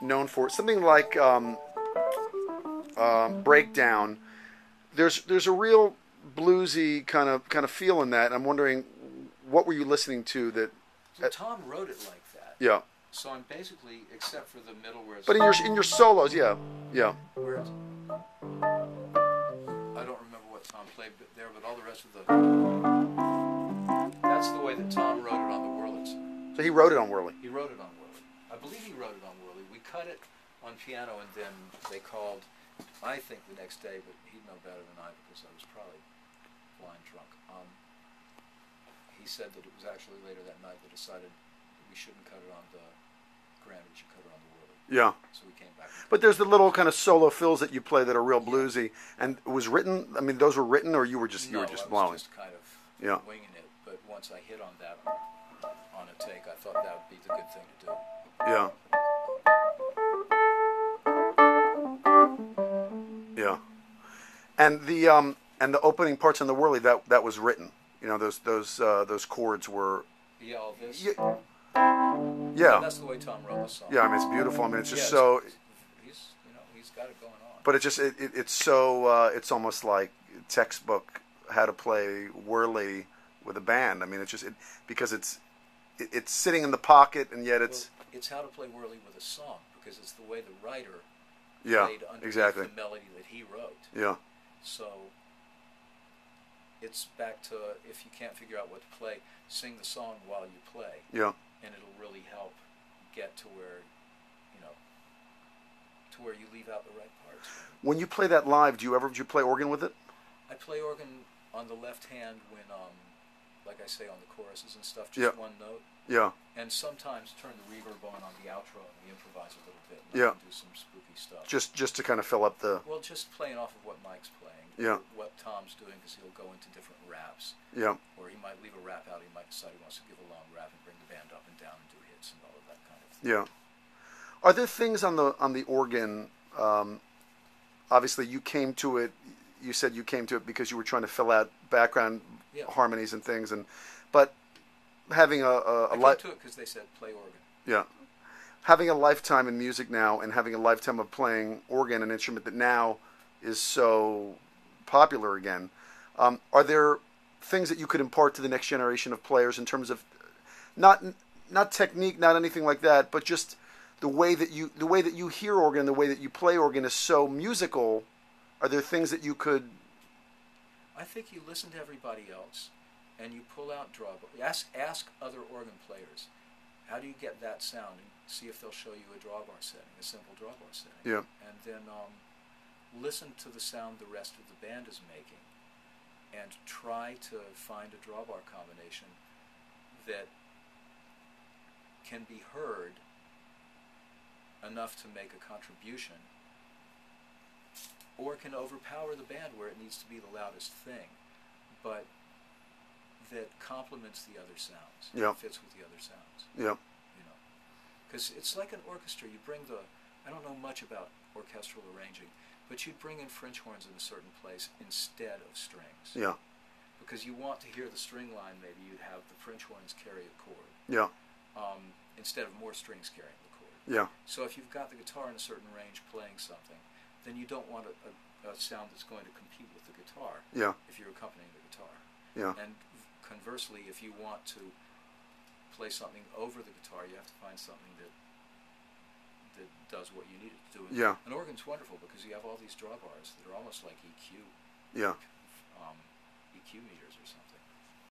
known for. Something like Breakdown. There's a real bluesy kind of feel in that. I'm wondering, what were you listening to that? So Tom wrote it like that. Yeah. So I'm basically, except for the middle where it's. But in your solos, yeah, yeah. Where it's, I don't remember what Tom played there, but all the rest of the. That's the way that Tom wrote it on the Wurlitzer. So he wrote it on Whirly. He wrote it on Whirly. I believe he wrote it on Whirly. We cut it on piano, and then they called. I think the next day, but he'd know better than I because I was probably blind drunk. He said that it was actually later that night they decided that we shouldn't cut it on the Grand, we should cut it on the Whirly. Yeah. So we came back. But there's the little kind of solo fills that you play that are real bluesy, and it was written. I mean, those were written, or you were just No, you were just I was blowing. just kind of Yeah. winging it. But once I hit on that on a take, I thought that would be the good thing to do. Yeah. Yeah. And the opening parts on the Whirly that was written. You know, those chords were. Yeah, all this. Yeah. Yeah, that's the way Tom wrote the song. Yeah, I mean, it's beautiful. I mean, it's just Yeah, so. He's got it going on. But it's so it's almost like textbook how to play Whirly with a band. I mean, because it's sitting in the pocket, and yet it's. Well, it's how to play Whirly with a song, because it's the way the writer Yeah, played underneath exactly. the melody that he wrote. Yeah. So it's back to, if you can't figure out what to play, sing the song while you play. Yeah. And it'll really help get to where, to where you leave out the right parts. When you play that live, do you play organ with it? I play organ on the left hand when, like I say, on the choruses and stuff, just Yeah. one note. Yeah. And sometimes turn the reverb on the outro and we improvise a little bit and Yeah. I can do some spooky stuff. Just to kind of fill up the. Well, just playing off of what Mike's playing. Yeah. What Tom's doing, because he'll go into different raps. Yeah. Or he might leave a rap out. He might decide he wants to give a long rap and bring the band up and down and do hits and all of that kind of thing. Yeah. Are there things on the organ? Obviously, you came to it. You said you came to it because you were trying to fill out background harmonies and things, but having I came to it because they said play organ. Yeah. Having a lifetime in music now, and having a lifetime of playing organ, an instrument that now is so popular again, are there things that you could impart to the next generation of players in terms of not technique, not anything like that, but just the way that you hear organ, the way that you play organ is so musical? Are there things that you could? I think you listen to everybody else, and you pull out drawbar. Ask other organ players, how do you get that sound? And see if they'll show you a drawbar setting, a simple drawbar setting. Yeah. And then listen to the sound the rest of the band is making, and try to find a drawbar combination that can be heard enough to make a contribution, or can overpower the band where it needs to be the loudest thing, but that complements the other sounds. Yeah. Fits with the other sounds. Yeah. Because it's like an orchestra. You bring I don't know much about orchestral arranging, but you'd bring in French horns in a certain place instead of strings. Yeah. Because you want to hear the string line, maybe you'd have the French horns carry a chord. Yeah. Instead of more strings carrying the chord. Yeah. So if you've got the guitar in a certain range playing something, then you don't want a sound that's going to compete with the guitar. Yeah. If you're accompanying the guitar. Yeah. And conversely, if you want to play something over the guitar, you have to find something that does what you need it to do. And Yeah. an organ's wonderful because you have all these drawbars that are almost like EQ. Yeah. EQ meters